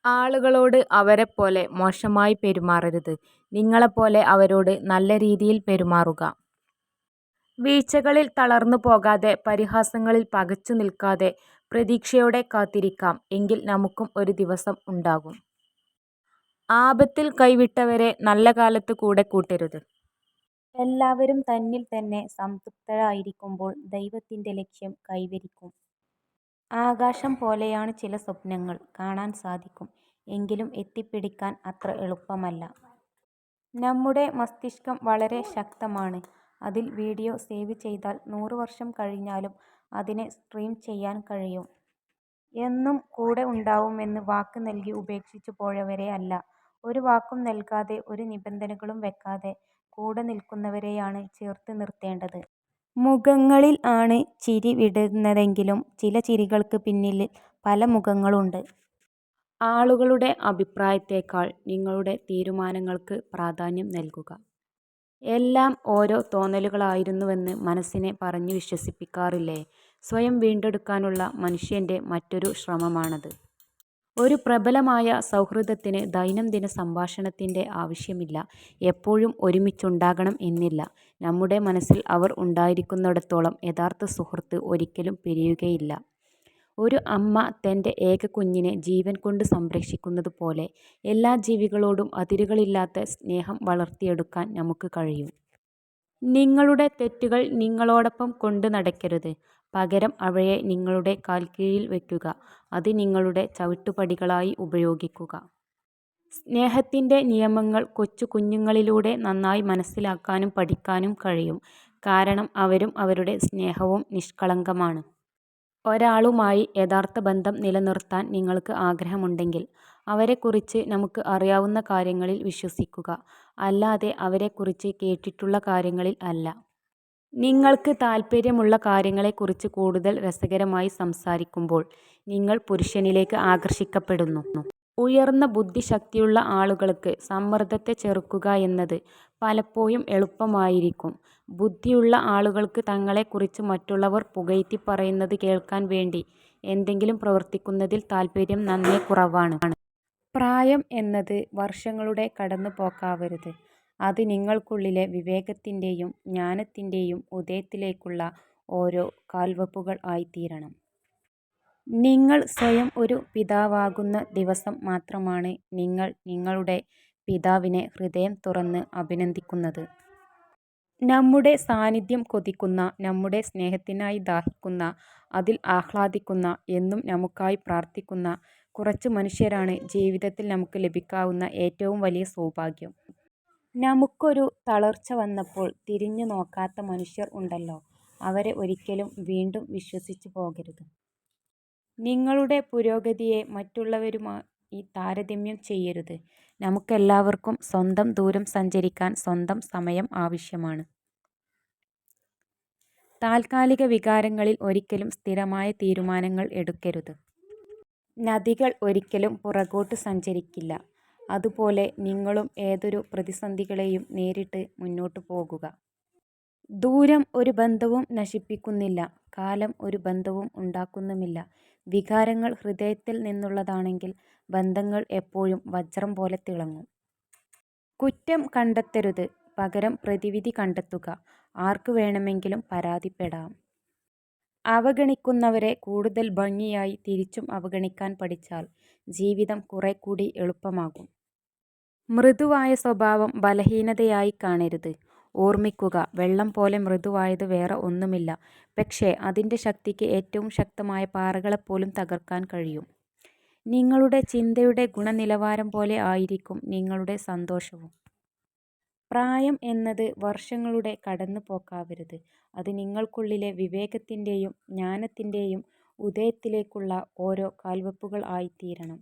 ആളുകളോട് അവരെപ്പോലെ മോശമായി പെരുമാറരുത്. നിങ്ങളെപ്പോലെ അവരോട് നല്ല രീതിയിൽ പെരുമാറുക. വീഴ്ചകളിൽ തളർന്നു പോകാതെ, പരിഹാസങ്ങളിൽ പകച്ചു നിൽക്കാതെ പ്രതീക്ഷയോടെ കാത്തിരിക്കാം. എങ്കിൽ നമുക്കും ഒരു ദിവസം ഉണ്ടാകും. ആപത്തിൽ കൈവിട്ടവരെ നല്ല കാലത്ത് കൂടെ കൂട്ടരുത്. എല്ലാവരും തന്നിൽ തന്നെ സംതൃപ്തരായിരിക്കുമ്പോൾ ദൈവത്തിന്റെ ലക്ഷ്യം കൈവരിക്കും. ആകാശം പോലെയാണ് ചില സ്വപ്നങ്ങൾ. കാണാൻ സാധിക്കും, എങ്കിലും എത്തിപ്പിടിക്കാൻ അത്ര എളുപ്പമല്ല. നമ്മുടെ മസ്തിഷ്കം വളരെ ശക്തമാണ്. അതിൽ വീഡിയോ സേവ് ചെയ്താൽ 100 വർഷം കഴിഞ്ഞാലും അതിനെ സ്ട്രീം ചെയ്യാൻ കഴിയും. എന്നും കൂടെ ഉണ്ടാവുമെന്ന് വാക്ക് നൽകി ഉപേക്ഷിച്ചു പോയവരെ അല്ല, ഒരു വാക്കും നൽകാതെ ഒരു നിബന്ധനകളും വെക്കാതെ കൂടെ നിൽക്കുന്നവരെയാണ് ചേർത്ത് നിർത്തേണ്ടത്. മുഖങ്ങളിൽ ആണ് ചിരി വിടരുന്നതെങ്കിലും ചില ചിരികൾക്ക് പിന്നിൽ പല മുഖങ്ങളുണ്ട്. ആളുകളുടെ അഭിപ്രായത്തേക്കാൾ നിങ്ങളുടെ തീരുമാനങ്ങൾക്ക് പ്രാധാന്യം നൽകുക. എല്ലാം ഓരോ തോന്നലുകളായിരുന്നുവെന്ന് മനസ്സിനെ പറഞ്ഞു വിശ്വസിപ്പിക്കാറില്ലേ? സ്വയം വീണ്ടെടുക്കാനുള്ള മനുഷ്യന്റെ മറ്റൊരു ശ്രമമാണത്. ഒരു പ്രബലമായ സൗഹൃദത്തിന് ദൈനംദിന സംഭാഷണത്തിന്റെ ആവശ്യമില്ല. എപ്പോഴും ഒരുമിച്ചുണ്ടാകണം എന്നില്ല. നമ്മുടെ മനസ്സിൽ അവർ ഉണ്ടായിരിക്കുന്നിടത്തോളം യഥാർത്ഥ സുഹൃത്ത് ഒരിക്കലും പിരിയുകയില്ല. ഒരു അമ്മ തന്റെ ഏക കുഞ്ഞിനെ ജീവൻ കൊണ്ട് സംരക്ഷിക്കുന്നത് പോലെ എല്ലാ ജീവികളോടും അതിരുകളില്ലാത്ത സ്നേഹം വളർത്തിയെടുക്കാൻ നമുക്ക് കഴിയും. നിങ്ങളുടെ തെറ്റുകൾ നിങ്ങളോടൊപ്പം കൊണ്ട് നടക്കരുത്. പകരം അവയെ നിങ്ങളുടെ കാൽക്കീഴിൽ വയ്ക്കുക. അത് നിങ്ങളുടെ ചവിട്ടുപടികളായി ഉപയോഗിക്കുക. സ്നേഹത്തിന്റെ നിയമങ്ങൾ കൊച്ചു കുഞ്ഞുങ്ങളിലൂടെ നന്നായി മനസ്സിലാക്കാനും പഠിക്കാനും കഴിയും. കാരണം അവരും അവരുടെ സ്നേഹവും നിഷ്കളങ്കമാണ്. ഒരാളുമായി യഥാർത്ഥ ബന്ധം നിലനിർത്താൻ നിങ്ങൾക്ക് ആഗ്രഹമുണ്ടെങ്കിൽ അവരെക്കുറിച്ച് നമുക്ക് അറിയാവുന്ന കാര്യങ്ങളിൽ വിശ്വസിക്കുക, അല്ലാതെ അവരെക്കുറിച്ച് കേട്ടിട്ടുള്ള കാര്യങ്ങളിൽ അല്ല. നിങ്ങൾക്ക് താൽപ്പര്യമുള്ള കാര്യങ്ങളെക്കുറിച്ച് കൂടുതൽ രസകരമായി സംസാരിക്കുമ്പോൾ നിങ്ങൾ പുരുഷനിലേക്ക് ആകർഷിക്കപ്പെടുന്നു. ഉയർന്ന ബുദ്ധിശക്തിയുള്ള ആളുകൾക്ക് സമ്മർദ്ദത്തെ ചെറുക്കുക എന്നത് പലപ്പോഴും എളുപ്പമായിരിക്കും. ബുദ്ധിയുള്ള ആളുകൾക്ക് തങ്ങളെക്കുറിച്ച് മറ്റുള്ളവർ പുകഴ്ത്തി പറയുന്നത് കേൾക്കാൻ വേണ്ടി എന്തെങ്കിലും പ്രവർത്തിക്കുന്നതിൽ താൽപ്പര്യം നന്നേ കുറവാണ്. പ്രായം എന്നത് വർഷങ്ങളുടെ കടന്നുപോക്കാവരുത്. അത് നിങ്ങൾക്കുള്ളിലെ വിവേകത്തിന്റെയും ജ്ഞാനത്തിന്റെയും ഉദയത്തിലേക്കുള്ള ഓരോ കാൽവെപ്പുകൾ ആയിത്തീരണം. നിങ്ങൾ സ്വയം ഒരു പിതാവാകുന്ന ദിവസം മാത്രമാണ് നിങ്ങൾ നിങ്ങളുടെ പിതാവിനെ ഹൃദയം തുറന്ന് അഭിനന്ദിക്കുന്നത്. നമ്മുടെ സാന്നിധ്യം കൊതിക്കുന്ന, നമ്മുടെ സ്നേഹത്തിനായി ദാഹിക്കുന്ന, അതിൽ ആഹ്ലാദിക്കുന്ന, എന്നും നമുക്കായി പ്രാർത്ഥിക്കുന്ന കുറച്ച് മനുഷ്യരാണ് ജീവിതത്തിൽ നമുക്ക് ലഭിക്കാവുന്ന ഏറ്റവും വലിയ സൗഭാഗ്യം. നമുക്കൊരു തളർച്ച വന്നപ്പോൾ തിരിഞ്ഞു നോക്കാത്ത മനുഷ്യർ ഉണ്ടല്ലോ, അവരെ ഒരിക്കലും വീണ്ടും വിശ്വസിച്ചു പോകരുത്. നിങ്ങളുടെ പുരോഗതിയെ മറ്റുള്ളവരുമായി താരതമ്യം ചെയ്യരുത്. നമുക്കെല്ലാവർക്കും സ്വന്തം ദൂരം സഞ്ചരിക്കാൻ സ്വന്തം സമയം ആവശ്യമാണ്. താൽക്കാലിക വികാരങ്ങളിൽ ഒരിക്കലും സ്ഥിരമായ തീരുമാനങ്ങൾ എടുക്കരുത്. നദികൾ ഒരിക്കലും പുറകോട്ട് സഞ്ചരിക്കില്ല. അതുപോലെ നിങ്ങളും ഏതൊരു പ്രതിസന്ധികളെയും നേരിട്ട് മുന്നോട്ടു പോകുക. ദൂരം ഒരു ബന്ധവും നശിപ്പിക്കുന്നില്ല. കാലം ഒരു ബന്ധവും ഉണ്ടാക്കുന്നുമില്ല. വികാരങ്ങൾ ഹൃദയത്തിൽ നിന്നുള്ളതാണെങ്കിൽ ബന്ധങ്ങൾ എപ്പോഴും വജ്രം പോലെ തിളങ്ങും. കുറ്റം കണ്ടെത്തരുത്, പകരം പ്രതിവിധി കണ്ടെത്തുക. ആർക്ക് വേണമെങ്കിലും പരാതിപ്പെടാം. അവഗണിക്കുന്നവരെ കൂടുതൽ ഭംഗിയായി തിരിച്ചും അവഗണിക്കാൻ പഠിച്ചാൽ ജീവിതം കുറെക്കൂടി എളുപ്പമാകും. മൃദുവായ സ്വഭാവം ബലഹീനതയായി കാണരുത്. ഓർമ്മിക്കുക, വെള്ളം പോലെ മൃദുവായത് വേറെ ഒന്നുമില്ല. പക്ഷേ അതിന്റെ ശക്തിക്ക് ഏറ്റവും ശക്തമായ പാറകളെപ്പോലും തകർക്കാൻ കഴിയും. നിങ്ങളുടെ ചിന്തയുടെ ഗുണനിലവാരം പോലെ ആയിരിക്കും നിങ്ങളുടെ സന്തോഷവും. പ്രായം എന്നത് വർഷങ്ങളുടെ കടന്നുപോക്കാവരുത്. അത് നിങ്ങൾക്കുള്ളിലെ വിവേകത്തിന്റെയും ജ്ഞാനത്തിന്റെയും ഉദയത്തിലേക്കുള്ള ഓരോ കാൽവെപ്പുകൾ ആയിത്തീരണം.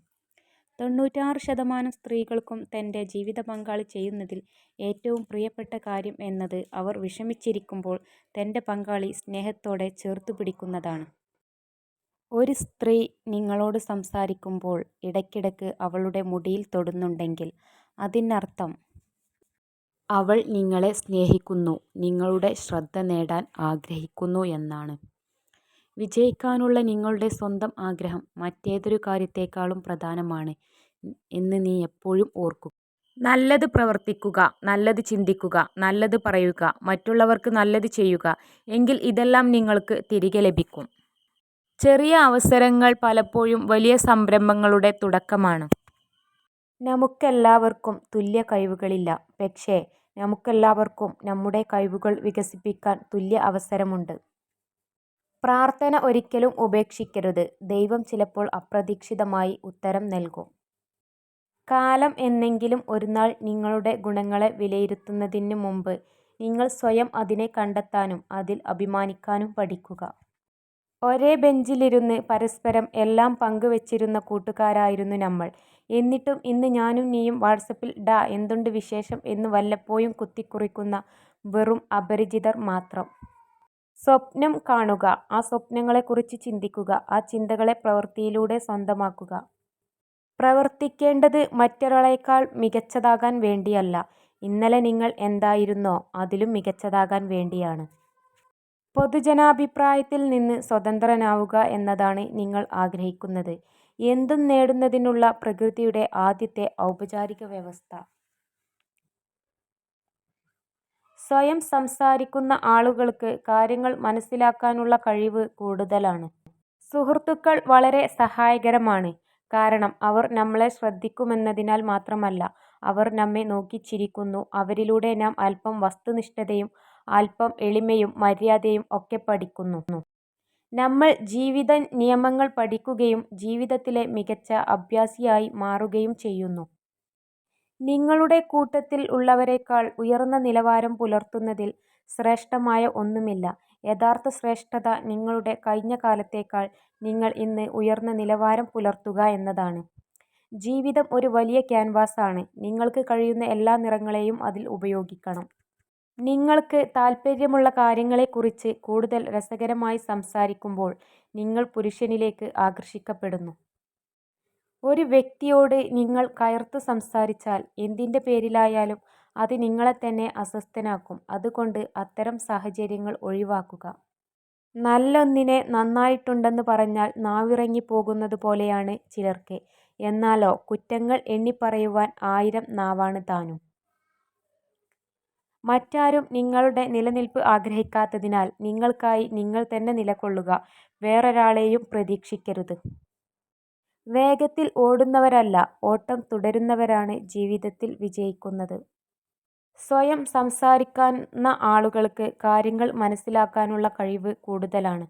96% സ്ത്രീകൾക്കും തന്റെ ജീവിത പങ്കാളി ചെയ്യുന്നതിൽ ഏറ്റവും പ്രിയപ്പെട്ട കാര്യം എന്നത് അവർ വിഷമിച്ചിരിക്കുമ്പോൾ തന്റെ പങ്കാളി സ്നേഹത്തോടെ ചേർത്തുപിടിക്കുന്നതാണ്. ഒരു സ്ത്രീ നിങ്ങളോട് സംസാരിക്കുമ്പോൾ ഇടയ്ക്കിടയ്ക്ക് അവളുടെ മുടിയിൽ തൊടുന്നുണ്ടെങ്കിൽ അതിനർത്ഥം അവൾ നിങ്ങളെ സ്നേഹിക്കുന്നു, നിങ്ങളുടെ ശ്രദ്ധ നേടാൻ ആഗ്രഹിക്കുന്നു എന്നാണ്. വിജയിക്കാനുള്ള നിങ്ങളുടെ സ്വന്തം ആഗ്രഹം മറ്റേതൊരു കാര്യത്തേക്കാളും പ്രധാനമാണ്. എന്ന് നീ എപ്പോഴും ഓർക്കുക. നല്ലത് പ്രവർത്തിക്കുക, നല്ലത് ചിന്തിക്കുക, നല്ലത് പറയുക, മറ്റുള്ളവർക്ക് നല്ലത് ചെയ്യുക. എങ്കിൽ ഇതെല്ലാം നിങ്ങൾക്ക് തിരികെ ലഭിക്കും. ചെറിയ അവസരങ്ങൾ പലപ്പോഴും വലിയ സംരംഭങ്ങളുടെ തുടക്കമാണ്. നമുക്കെല്ലാവർക്കും തുല്യ കഴിവുകളില്ല. പക്ഷേ നമുക്കെല്ലാവർക്കും നമ്മുടെ കഴിവുകൾ വികസിപ്പിക്കാൻ തുല്യ അവസരമുണ്ട്. പ്രാർത്ഥന ഒരിക്കലും ഉപേക്ഷിക്കരുത്. ദൈവം ചിലപ്പോൾ അപ്രതീക്ഷിതമായി ഉത്തരം നൽകും. കാലം എന്നെങ്കിലും ഒരുനാൾ നിങ്ങളുടെ ഗുണങ്ങളെ വിലയിരുത്തുന്നതിന് മുമ്പ് നിങ്ങൾ സ്വയം അതിനെ കണ്ടെത്താനും അതിൽ അഭിമാനിക്കാനും പഠിക്കുക. ഒരേ ബെഞ്ചിലിരുന്ന് പരസ്പരം എല്ലാം പങ്കുവച്ചിരുന്ന കൂട്ടുകാരായിരുന്നു നമ്മൾ. എന്നിട്ടും ഇന്ന് ഞാനും നീയും വാട്ട്സ്ആപ്പിൽ "ഡാ എന്തുണ്ട് വിശേഷം" എന്ന് വല്ലപ്പോഴും കുത്തിക്കുറിക്കുന്ന വെറും അപരിചിതർ മാത്രം. സ്വപ്നം കാണുക, ആ സ്വപ്നങ്ങളെക്കുറിച്ച് ചിന്തിക്കുക, ആ ചിന്തകളെ പ്രവൃത്തിയിലൂടെ സ്വന്തമാക്കുക. പ്രവർത്തിക്കേണ്ടത് മറ്റൊരാളേക്കാൾ മികച്ചതാകാൻ വേണ്ടിയല്ല, ഇന്നലെ നിങ്ങൾ എന്തായിരുന്നോ അതിലും മികച്ചതാകാൻ വേണ്ടിയാണ്. പൊതുജനാഭിപ്രായത്തിൽ നിന്ന് സ്വതന്ത്രനാവുക എന്നതാണ് നിങ്ങൾ ആഗ്രഹിക്കുന്നത്. എന്തും നേടുന്നതിനുള്ള പ്രകൃതിയുടെ ആദ്യത്തെ ഔപചാരിക വ്യവസ്ഥ. സ്വയം സംസാരിക്കുന്ന ആളുകൾക്ക് കാര്യങ്ങൾ മനസ്സിലാക്കാനുള്ള കഴിവ് കൂടുതലാണ്. സുഹൃത്തുക്കൾ വളരെ സഹായകരമാണ്. കാരണം അവർ നമ്മളെ ശ്രദ്ധിക്കുമെന്നതിനാൽ മാത്രമല്ല, അവർ നമ്മെ നോക്കി ചിരിക്കുന്നു. അവരിലൂടെ നാം അല്പം വസ്തുനിഷ്ഠതയും അല്പം എളിമയും മര്യാദയും ഒക്കെ പഠിക്കുന്നു. നമ്മൾ ജീവിത നിയമങ്ങൾ പഠിക്കുകയും ജീവിതത്തിലെ മികച്ച അഭ്യാസിയായി മാറുകയും ചെയ്യുന്നു. നിങ്ങളുടെ കൂട്ടത്തിൽ ഉള്ളവരേക്കാൾ ഉയർന്ന നിലവാരം പുലർത്തുന്നതിൽ ശ്രേഷ്ഠമായ ഒന്നുമില്ല. യഥാർത്ഥ ശ്രേഷ്ഠത നിങ്ങളുടെ കഴിഞ്ഞ കാലത്തേക്കാൾ നിങ്ങൾ ഇന്ന് ഉയർന്ന നിലവാരം പുലർത്തുക എന്നതാണ്. ജീവിതം ഒരു വലിയ ക്യാൻവാസാണ്. നിങ്ങൾക്ക് കഴിയുന്ന എല്ലാ നിറങ്ങളെയും അതിൽ ഉപയോഗിക്കണം. നിങ്ങൾക്ക് താൽപ്പര്യമുള്ള കാര്യങ്ങളെക്കുറിച്ച് കൂടുതൽ രസകരമായി സംസാരിക്കുമ്പോൾ നിങ്ങൾ പുരുഷനിലേക്ക് ആകർഷിക്കപ്പെടുന്നു. ഒരു വ്യക്തിയോട് നിങ്ങൾ കയർത്തു സംസാരിച്ചാൽ എന്തിൻ്റെ പേരിലായാലും അത് നിങ്ങളെത്തന്നെ അസ്വസ്ഥനാക്കും. അതുകൊണ്ട് അത്തരം സാഹചര്യങ്ങൾ ഒഴിവാക്കുക. നല്ലൊന്നിനെ നന്നായിട്ടുണ്ടെന്ന് പറഞ്ഞാൽ നാവിറങ്ങിപ്പോകുന്നത് പോലെയാണ് ചിലർക്ക്. എന്നാലോ കുറ്റങ്ങൾ എണ്ണിപ്പറയുവാൻ 1000 നാവാണ് താനും. മറ്റാരും നിങ്ങളുടെ നിലനിൽപ്പ് ആഗ്രഹിക്കാത്തതിനാൽ നിങ്ങൾക്കായി നിങ്ങൾ തന്നെ നിലകൊള്ളുക. വേറൊരാളെയും പ്രതീക്ഷിക്കരുത്. വേഗത്തിൽ ഓടുന്നവരല്ല, ഓട്ടം തുടരുന്നവരാണ് ജീവിതത്തിൽ വിജയിക്കുന്നത്. സ്വയം സംസാരിക്കുന്ന ആളുകൾക്ക് കാര്യങ്ങൾ മനസ്സിലാക്കാനുള്ള കഴിവ് കൂടുതലാണ്.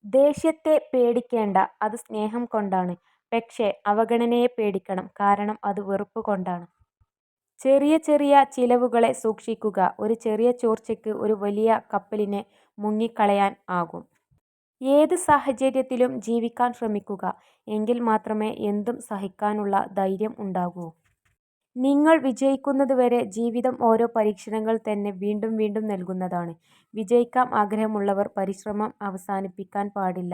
ദേഷ്യത്തെ പേടിക്കേണ്ട, അത് സ്നേഹം കൊണ്ടാണ്. പക്ഷേ അവഗണനയെ പേടിക്കണം, കാരണം അത് വെറുപ്പ് കൊണ്ടാണ്. ചെറിയ ചെറിയ ചിലവുകളെ സൂക്ഷിക്കുക. ഒരു ചെറിയ ചോർച്ചയ്ക്ക് ഒരു വലിയ കപ്പലിനെ മുങ്ങിക്കളയാൻ ആകും. ഏത് സാഹചര്യത്തിലും ജീവിക്കാൻ ശ്രമിക്കുക. എങ്കിൽ മാത്രമേ എന്തും സഹിക്കാനുള്ള ധൈര്യം ഉണ്ടാകൂ. നിങ്ങൾ വിജയിക്കുന്നതുവരെ ജീവിതം ഓരോ പരീക്ഷണങ്ങൾ തന്നെ വീണ്ടും വീണ്ടും നൽകുന്നതാണ്. വിജയിക്കാൻ ആഗ്രഹമുള്ളവർ പരിശ്രമം അവസാനിപ്പിക്കാൻ പാടില്ല.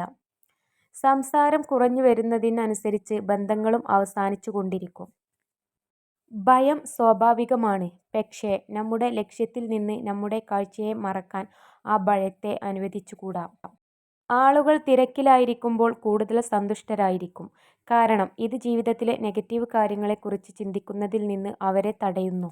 സംസാരം കുറഞ്ഞു വരുന്നതിനനുസരിച്ച് ബന്ധങ്ങളും അവസാനിച്ചുകൊണ്ടിരിക്കും. ഭയം സ്വാഭാവികമാണ്. പക്ഷേ നമ്മുടെ ലക്ഷ്യത്തിൽ നിന്ന് നമ്മുടെ കാഴ്ചയെ മറക്കാൻ ആ ഭയത്തെ അനുവദിച്ചുകൂടാ. ആളുകൾ തിരക്കിലായിരിക്കുമ്പോൾ കൂടുതൽ സന്തുഷ്ടരായിരിക്കും. കാരണം ഇത് ജീവിതത്തിലെ നെഗറ്റീവ് കാര്യങ്ങളെക്കുറിച്ച് ചിന്തിക്കുന്നതിൽ നിന്ന് അവരെ തടയുന്നു.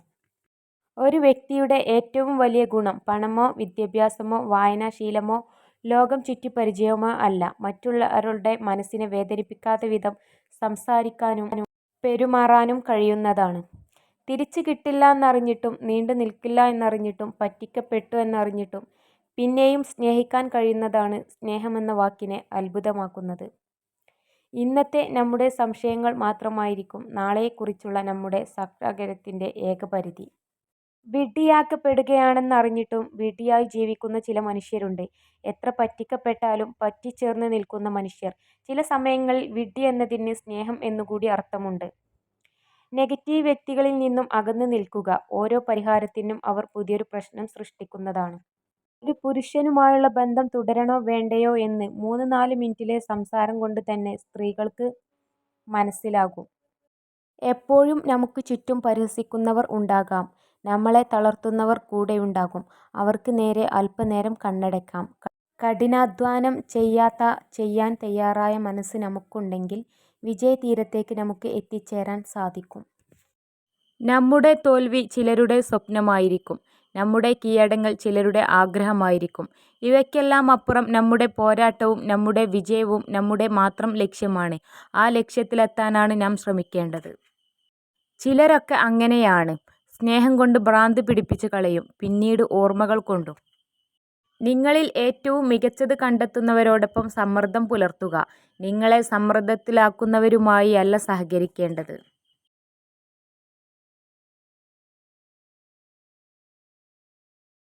ഒരു വ്യക്തിയുടെ ഏറ്റവും വലിയ ഗുണം പണമോ വിദ്യാഭ്യാസമോ വായനാശീലമോ ലോകം ചുറ്റിപ്പരിചയമോ അല്ല, മറ്റുള്ളവരുടെ മനസ്സിനെ വേദനിപ്പിക്കാത്ത വിധം സംസാരിക്കാനും പെരുമാറാനും കഴിയുന്നതാണ്. തിരിച്ചു കിട്ടില്ല എന്നറിഞ്ഞിട്ടും നീണ്ടു നിൽക്കില്ല എന്നറിഞ്ഞിട്ടും പറ്റിക്കപ്പെട്ടു എന്നറിഞ്ഞിട്ടും പിന്നെയും സ്നേഹിക്കാൻ കഴിയുന്നതാണ് സ്നേഹമെന്ന വാക്കിനെ അത്ഭുതമാക്കുന്നത്. ഇന്നത്തെ നമ്മുടെ സംശയങ്ങൾ മാത്രമായിരിക്കും നാളെയെക്കുറിച്ചുള്ള നമ്മുടെ സാക്ഷാത്കാരത്തിൻ്റെ ഏക പരിധി. വിഡ്ഢിയാക്കപ്പെടുകയാണെന്നറിഞ്ഞിട്ടും വിഡ്ഢിയായി ജീവിക്കുന്ന ചില മനുഷ്യരുണ്ട്. എത്ര പറ്റിക്കപ്പെട്ടാലും പറ്റിച്ചേർന്ന് നിൽക്കുന്ന മനുഷ്യർ. ചില സമയങ്ങളിൽ വിഡ്ഢി എന്നതിന് സ്നേഹം എന്നുകൂടി അർത്ഥമുണ്ട്. നെഗറ്റീവ് വ്യക്തികളിൽ നിന്നും അകന്നു നിൽക്കുക. ഓരോ പരിഹാരത്തിനും അവർ പുതിയൊരു പ്രശ്നം സൃഷ്ടിക്കുന്നതാണ്. ഒരു പുരുഷനുമായുള്ള ബന്ധം തുടരണോ വേണ്ടയോ എന്ന് 3-4 മിനിറ്റിലെ സംസാരം കൊണ്ട് തന്നെ സ്ത്രീകൾക്ക് മനസ്സിലാകും. എപ്പോഴും നമുക്ക് ചുറ്റും പരിഹസിക്കുന്നവർ ഉണ്ടാകാം. നമ്മളെ തളർത്തുന്നവർ കൂടെയുണ്ടാകും. അവർക്ക് നേരെ അല്പനേരം കണ്ണടയ്ക്കാം. കഠിനാധ്വാനം ചെയ്യാൻ തയ്യാറായ മനസ്സ് നമുക്കുണ്ടെങ്കിൽ വിജയതീരത്തേക്ക് നമുക്ക് എത്തിച്ചേരാൻ സാധിക്കും. നമ്മുടെ തോൽവി ചിലരുടെ സ്വപ്നമായിരിക്കും. നമ്മുടെ കീഴടങ്ങൽ ചിലരുടെ ആഗ്രഹമായിരിക്കും. ഇവയ്ക്കെല്ലാം അപ്പുറം നമ്മുടെ പോരാട്ടവും നമ്മുടെ വിജയവും നമ്മുടെ മാത്രം ലക്ഷ്യമാണ്. ആ ലക്ഷ്യത്തിലെത്താനാണ് നാം ശ്രമിക്കേണ്ടത്. ചിലരൊക്കെ അങ്ങനെയാണ്. സ്നേഹം കൊണ്ട് ഭ്രാന്ത് പിടിപ്പിച്ച് കളയും, പിന്നീട് ഓർമ്മകൾ കൊണ്ടും. നിങ്ങളിൽ ഏറ്റവും മികച്ചത് കണ്ടെത്തുന്നവരോടൊപ്പം സമ്മർദ്ദം പുലർത്തുക. നിങ്ങളെ സമ്മർദ്ദത്തിലാക്കുന്നവരുമായി അല്ല സഹകരിക്കേണ്ടത്.